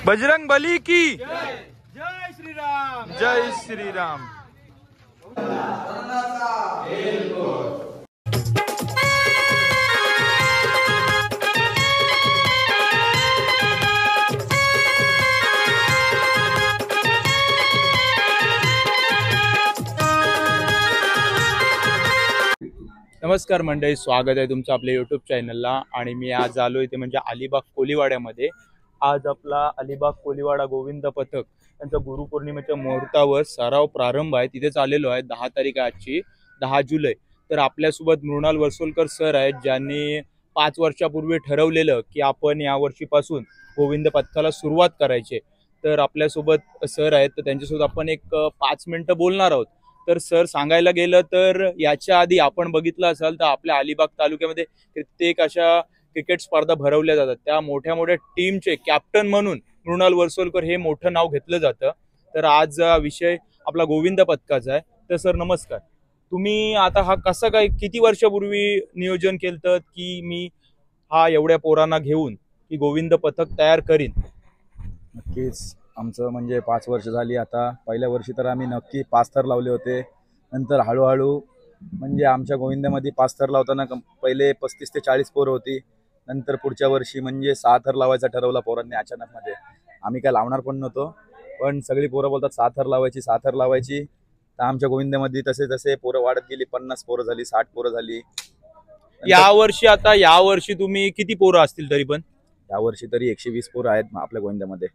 बजरंग बली की जय श्रीराम। जय श्रीराम। नमस्कार मंडळी, स्वागत आहे तुमचं आपल्या यूट्यूब चॅनलला। आणि मी आज आलो इथे म्हणजे अलिबाग कोलीवाड्यामध्ये। आज आपला अलिबाग कोलीवाडा गोविंद पथक यांचा गुरुपौर्णिमेच्या मुहूर्तावर सराव प्रारंभ आहे। तिथेच आलेलो आहे। 10 तारीख आजची 10 जुलै। तर आपल्यासोबत मृणाल वर्सोलकर सर आहेत, ज्यांनी 5 वर्षापूर्वी ठरवलेलं की आपण या वर्षीपासून गोविंद पथकाला सुरुवात करायची। तर आपल्यासोबत सर आहेत, तर त्यांच्यासोबत आपण एक 5 मिनिटं बोलणार आहोत। तर सर, सांगायला गेलं तर याच्या आधी आपण बघितलं असाल तर आपल्या अलिबाग तालुक्यामध्ये कित्येक अशा क्रिकेट स्पर्धा भरवल्या जातात। त्या मोठ्या मोठ्या टीमचे कॅप्टन म्हणून मृणाल वर्सोलकर हे मोठं नाव घेतलं जातं। तर आज विषय आपला गोविंद पथकाचा आहे। तर सर नमस्कार, तुम्ही आता हा कसं काय किती वर्षापूर्वी नियोजन केलं की मी हा एवढ्या पोरांना घेऊन की गोविंद पथक तयार करीन? नक्कीच आमचं म्हणजे 5 वर्ष झाली आता। पहिल्या वर्षी तर आम्ही नक्की 5 थर लावले होते। नंतर हळूहळू म्हणजे आमच्या गोविंदामध्ये 5 थर लावताना पहिले 35 ते 40 पोरं होती। नंतर पुढच्या वर्षी म्हणजे 6 थर लावायचा ठरवला पोरांनी अचानकमध्ये। आम्ही काय लावणार पण नव्हतो, पण सगळी पोरं बोलतात 6 थर लावायची 6 थर लावायची। तर आमच्या गोविंदामध्ये तसे तसे पोरं वाढत गेली। 50 पोरं झाली, 60 पोरं झाली। यावर्षी तुम्ही किती पोरं असतील तरी पण? यावर्षी तरी 120 पोरं आहेत आपल्या गोविंदामध्ये।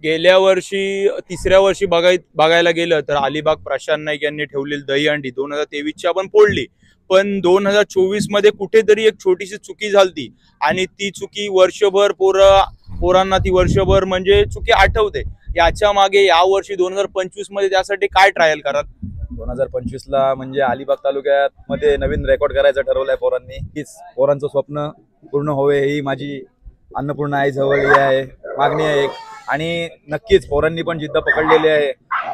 गेल्या वर्षी 3ऱ्या वर्षी बघायला गेलं तर अलिबाग प्रशांत नाईक यांनी ठेवलेली दहीहंडी 2023ची आपण फोडली, पण 2024 मध्ये कुठेतरी एक छोटीशी चुकी झाली आणि ती चुकी वर्षभर पोरांना ती वर्षभर म्हणजे चुकी आठवते। याच्या मागे या वर्षी 2025 मध्ये त्यासाठी काय ट्रायल कराल? 2025 ला म्हणजे अलिबाग तालुक्यात मध्ये नवीन रेकॉर्ड करायचं ठरवलंय पोरांनी। हीच पोरांचं स्वप्न पूर्ण होवे ही माझी अन्नपूर्णा आई जवळ आहे मागणी आहे एक। आणि नक्कीच पोरांनी पण जिद्द पकडलेली आहे।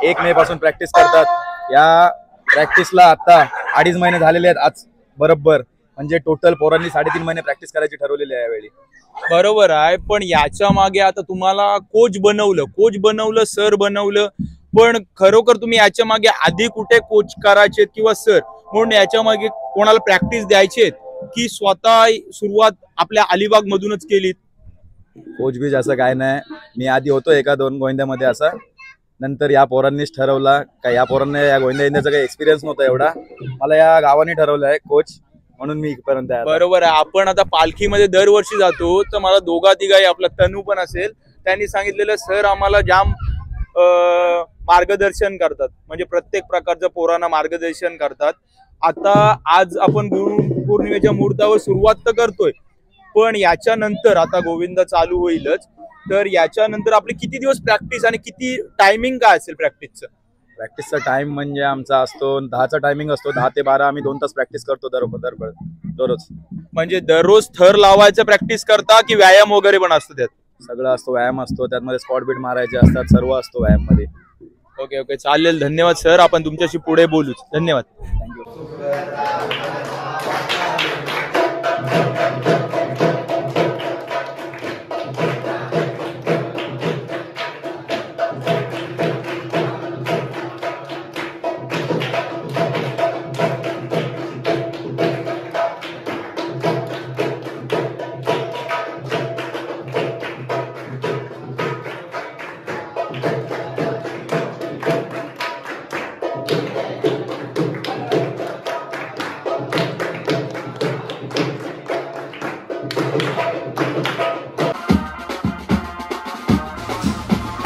1 मे पासून प्रॅक्टिस करतात। या प्रॅक्टिसला आता 2.5 महिने झालेले आहेत आज बरोबर। म्हणजे टोटल पोरांनी 3.5 महिने प्रॅक्टिस करायची ठरवलेली आहे यावेळी। बरोबर आहे, पण याच्या मागे आता तुम्हाला कोच बनवलं सर बनवलं, पण खरोखर तुम्ही याच्या मागे आधी कुठे कोच करायचे किंवा सर म्हणून याच्या मागे कोणाला प्रॅक्टिस द्यायचे की स्वतः सुरुवात आपल्या अलिबाग मधूनच केली? कोच बीज असं काय नाही। मी आधी होतो 1-2 गोविंद्यामध्ये असं। नंतर या पोरांनीच ठरवला का या पोरांना या गोविंद्याचा काही एक्सपिरियन्स नव्हता एवढा। मला या गावाने ठरवलं आहे कोच म्हणून मी इथपर्यंत आहे। बरोबर आहे। आपण आता पालखीमध्ये दरवर्षी जातो तर मला 2-3 आपला तनू पण असेल, त्यांनी सांगितलेलं सर आम्हाला जाम मार्गदर्शन करतात, म्हणजे प्रत्येक प्रकारच्या पोरांना मार्गदर्शन करतात। आता आज आपण गुरुपौर्णिमेच्या मुहूर्तावर सुरुवात तर करतोय, पण याच्यानंतर आता गोविंद चालू होईलच, तर याच्यानंतर आपली किती दिवस प्रॅक्टिस आणि किती टायमिंग काय असेल प्रॅक्टिसचं? प्रॅक्टिसचा टाइम म्हणजे आमचा असतो 10चा टायमिंग असतो। 10 ते 12 आम्ही 2 तास प्रॅक्टिस करतो दररोज। म्हणजे दररोज थर लावायचं प्रॅक्टिस करता की व्यायाम वगैरे पण असतो त्यात? सगळं असतो, व्यायाम असतो त्यामध्ये, स्पॉट बीट मारायचे असतात, सर्व असतो व्यायाम मध्ये। ओके चालेल, धन्यवाद सर। आपण तुमच्याशी पुढे बोलूच। धन्यवाद। थँक्यू।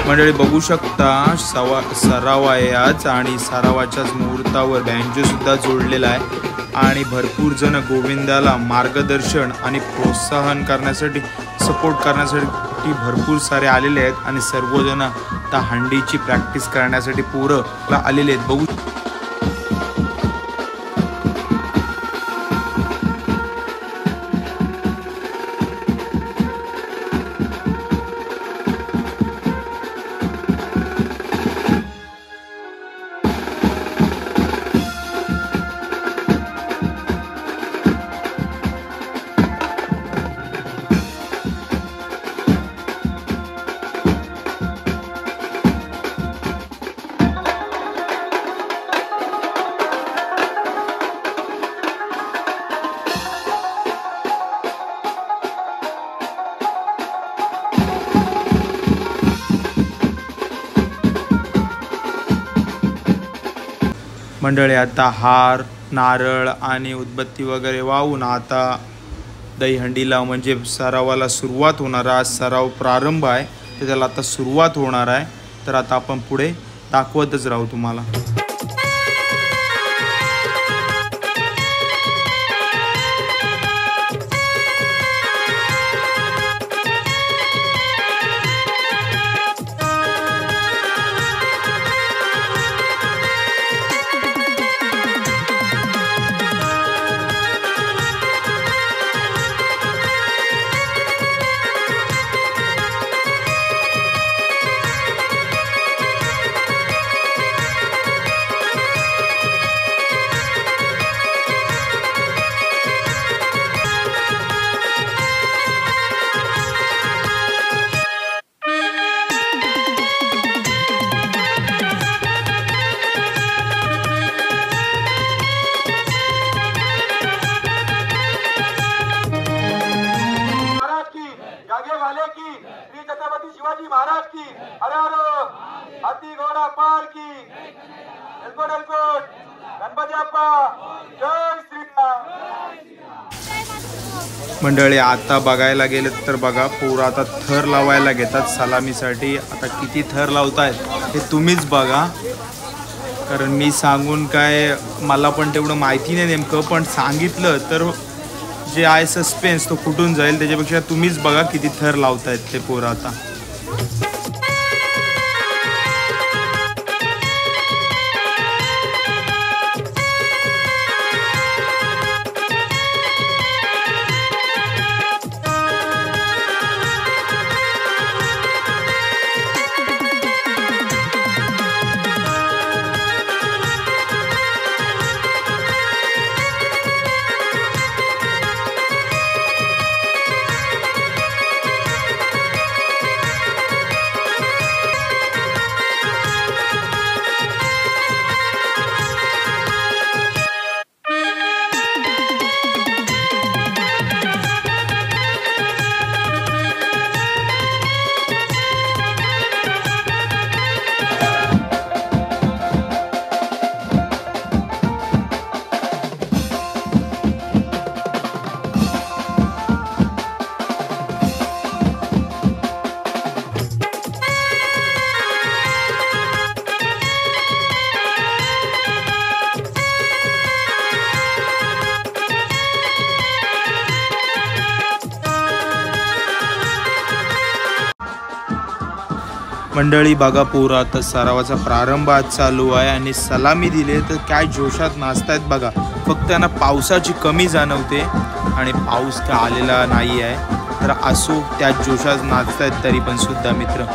मंडळी बघू शकता सराव आहे आज, आणि सरावाच्याच मुहूर्तावर बँजो सुद्धा जोडलेला आहे। आणि भरपूर जण गोविंदाला मार्गदर्शन आणि प्रोत्साहन करण्यासाठी, सपोर्ट करण्यासाठी भरपूर सारे आलेले आहेत। आणि सर्वजण त्या हंडीची प्रॅक्टिस करण्यासाठी पोरं आलेले आहेत। बघू मंडळी आता हार नारळ आणि उदबत्ती वगैरे वाहून आता दहीहंडीला म्हणजे सरावाला सुरुवात होणार आहे. आज सराव प्रारंभ आहे तर त्याला आता सुरुवात होणार आहे. तर आता आपण पुढे दाखवतच राहू तुम्हाला. शिवाजी महाराज की अरे अरे हाती घोडा पार की एलकोट एलकोट गणपती अप्पा जय श्रीराम. मंडळी आता बघायला गेले तर बघा पोरं आता थर लावायला घेतात सलामीसाठी. आता किती थर लावतायत हे तुम्हीच बघा, कारण मी सांगून काय मला पण तेवढं माहिती नाही नेमकं, पण सांगितलं तर जे आहे सस्पेन्स तो कुठून जाईल. त्याच्यापेक्षा तुम्हीच बघा किती थर लावतायत ते पोरं आता. मंडळी बघा पोरं आता सरावाचा प्रारंभ आज चालू आहे आणि सलामी दिले तर काय जोशात नाचतायत बघा. फक्त त्यांना पावसाची कमी जाणवते आणि पाऊस का आलेला नाही आहे, तर असो त्या जोशात नाचतायत तरी पण सुद्धा मित्र.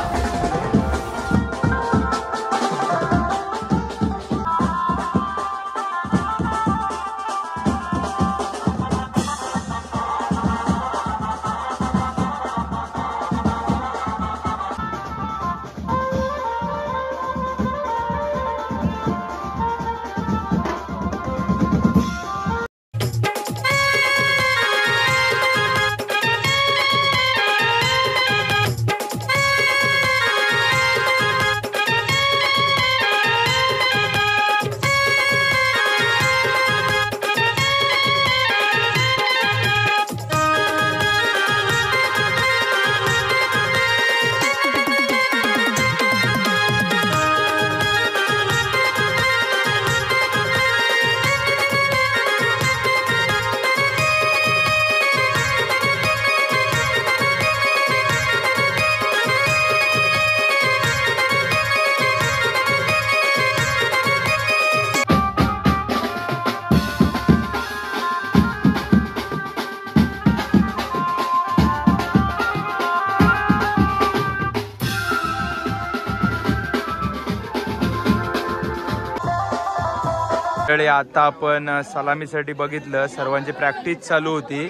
आता आपण सलामीसाठी बघितलं सर्वांची प्रॅक्टिस चालू होती,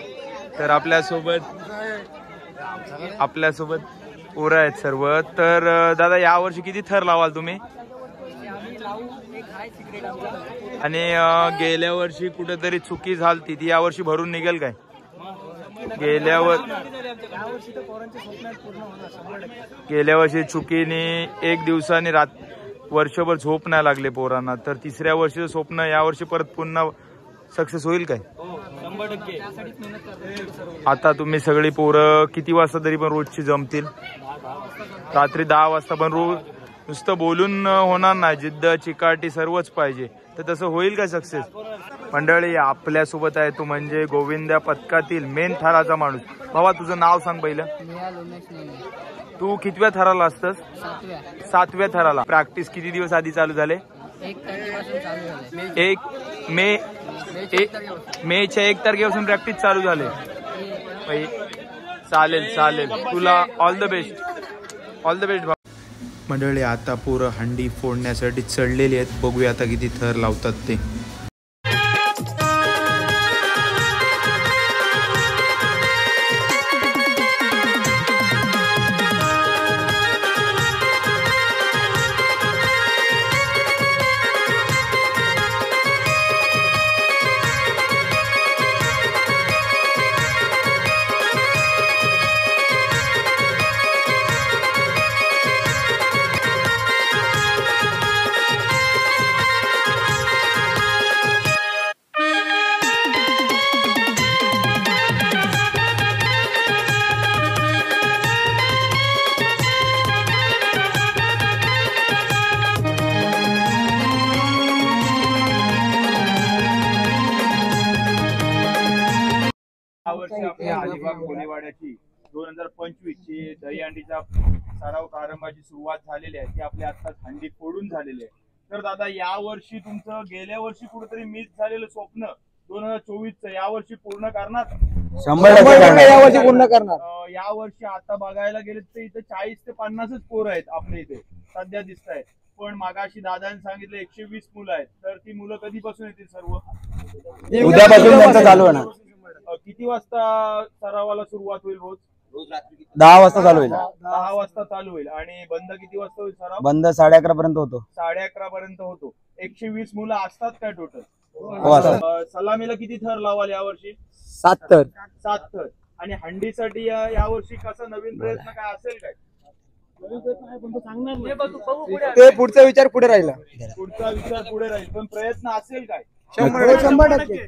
तर आपल्यासोबत पोरं आहेत सर्व. तर दादा यावर्षी किती थर लावाल तुम्ही? आणि गेल्या वर्षी कुठेतरी चुकी झाली ती यावर्षी भरून निघेल काय? गेल्या वर्षी चुकीने एक दिवसाने वर्षभर झोप नाही लागले पोरांना, तर तिसऱ्या वर्षीचं स्वप्न यावर्षी परत पुन्हा सक्सेस होईल काय? 100%. आता तुम्ही सगळी पोरं किती वाजता तरी पण रोजची जमतील? रात्री 10 वाजता पण रोज नुसतं बोलून होणार नाही, जिद्द चिकाटी सर्वच पाहिजे. तर तसं होईल का सक्सेस? मंडळी आपल्यासोबत आहे तो म्हणजे गोविंदा पथकातील मेन थराचा माणूस. बाबा तुझं नाव सांग पहिलं. तू कितव्या थराला असतस? 7व्या थराला. प्रॅक्टिस किती दिवस आधी चालू झाले? 1 तारखेपासून प्रॅक्टिस चालू झाले. चालेल चालेल, तुला all the best, all the best. मंडळी आता पोरं हंडी फोडण्यासाठी चढलेली आहेत. बघूया आता किती थर लावतात ते. यावर्षी आपल्या अलिबाग कोलीवाड्याची 2025 ची दहीहंडीचा सराव प्रारंभाची सुरुवात झालेली आहे. ती आपल्या आता हंडी फोडून झालेली आहे. तर दादा यावर्षी तुमचं गेल्या वर्षी कुठेतरी मिस झालेलं स्वप्न 2024चं यावर्षी पूर्ण करणार? 100% यावर्षी पूर्ण करणार. यावर्षी आता बघायला गेले तर इथे 40 ते 50च पोरं आहेत आपल्या इथे सध्या दिसत आहेत. पण मागाशी दादाने सांगितलं 120 मुलं आहेत. तर ती मुलं कधीपासून येतील सर्व? उद्यापासून त्यांचं चालू होणार. किती वाजता सरावाला सुरुवात होईल? रोज 10 वाजता चालू होईल. 10 वाजता चालू होईल. आणि बंद किती वाजता होईल सराव? बंद 11:30 पर्यंत होतो. 11:30 पर्यंत होतो. 120 मुलं असतात काय टोटल? हो असतात. सलामीला किती थर लावाल यावर्षी? 7 तर 7 थर. आणि हंडीसाठी यावर्षी कसा नवीन प्रयत्न काय असेल काय? ते पुढचा विचार पुढे राहिला. पुढचा विचार पुढे राहील, पण प्रयत्न असेल काय? 100%.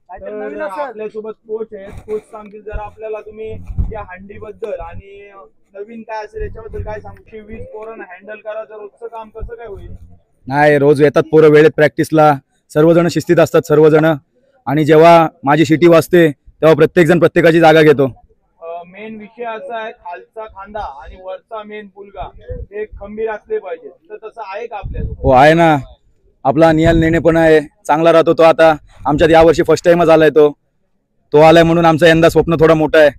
तर आपल्यासोबत कोच आहेत. कोच सांगतील जरा आपल्याला तुम्ही या हंडी बद्दल आणि नवीन काय असेल याच्याबद्दल काय सांगू? 20 पोरांना हँडल करा, तर रोजचं काम कसं काय होईल? नाही, रोज येतात पोरं वेळेत प्रॅक्टिसला. सर्वजण शिस्तीत असतात सर्वजण. आणि जेव्हा माझी शिटी वाजते तेव्हा प्रत्येक जण प्रत्येकाची जागा घेतो. मेन विषय असा आहे, खालचा खांदा आणि वरचा मेन पुलगा हे खंबीर असले पाहिजे. तर तसं आहे का आपल्याला? हो आहे ना. आपला निहाल नेणे पण आहे, चांगला राहतो तो. आता आमच्यात यावर्षी फर्स्ट टाइमच आलाय तो आलाय म्हणून आमचं यंदा स्वप्न थोडं मोठं आहे.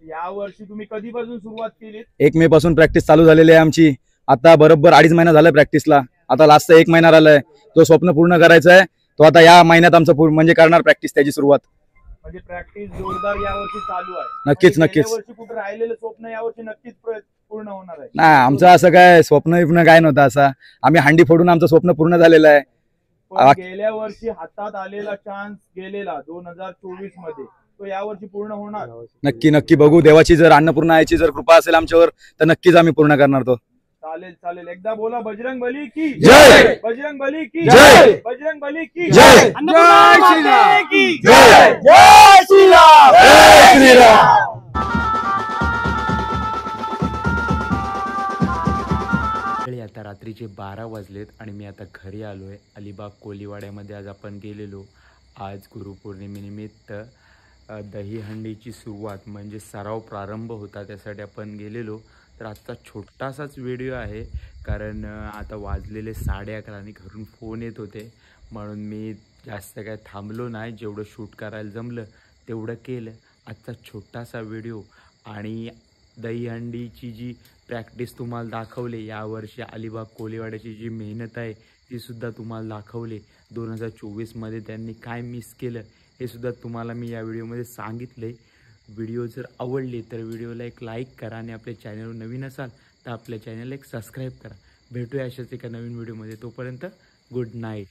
यावर्षी तुम्ही कधीपासून सुरुवात केली? 1 मे पासून प्रॅक्टिस चालू झालेली आहे आमची. आता बरोबर 2.5 महिना झालाय प्रॅक्टिसला. आता लास्टचा 1 महिना राहिलाय. तो स्वप्न पूर्ण करायचा आहे. तो आता या महिन्यात आमचं म्हणजे करणार प्रॅक्टिस, त्याची सुरुवात. म्हणजे प्रॅक्टिस जोरदार यावर्षी चालू आहे. नक्कीच. यावर्षी कुठे राहिलेलं स्वप्न यावर्षी नक्कीच पूर्ण होणार आहे. नाही, आमचं असं काय स्वप्न काय नव्हतं असं. आम्ही हंडी फोडून आमचं स्वप्न पूर्ण झालेलं आहे. पण गेल्या वर्षी हातात आलेला चान्स गेलेला 2024 मध्ये, तो यावर्षी पूर्ण होणार? नक्की बघू. देवाची जर अन्नपूर्णा आईची जर कृपा असेल आमच्यावर तर नक्कीच आम्ही पूर्ण करणार तो. चालेल. एकदा बोला बजरंग बली की जय. बजरंग बली की जय. बजरंग बली की जय. जय श्रीराम. की जय. जय श्रीराम. जय श्रीराम. आता रात्रीचे 12 वाजलेत आणि मी आता घरी आलो आहे. अलिबाग कोलीवाड्यामध्ये आज आपण गेलेलो. आज गुरुपौर्णिमेनिमित्त दहीहंडीची सुरुवात म्हणजे सराव प्रारंभ होता, त्यासाठी आपण गेलेलो. तर आजचा छोटासाच व्हिडिओ आहे, कारण आता वाजलेले 11:30 आणि घरून फोन येत होते, म्हणून मी जास्त काय थांबलो नाही. जेवढं शूट करायला जमलं तेवढं केलं. आजचा छोटासा व्हिडिओ आणि दहीहंडीची जी प्रॅक्टिस तुम्हाला दाखवली, यावर्षी अलिबाग कोलीवाड्याची जी मेहनत आहे तीसुद्धा तुम्हाला दाखवली. 2024मध्ये त्यांनी काय मिस केलं हे सुद्धा तुम्हाला मी या व्हिडिओमध्ये सांगितले. व्हिडिओ जर आवडली तर व्हिडिओला एक लाईक करा आणि आपल्या चॅनलवर नवीन असाल तर आपल्या चॅनलला एक सबस्क्राईब करा. भेटूया अशाच एका नवीन व्हिडिओमध्ये. तोपर्यंत गुड नाईट.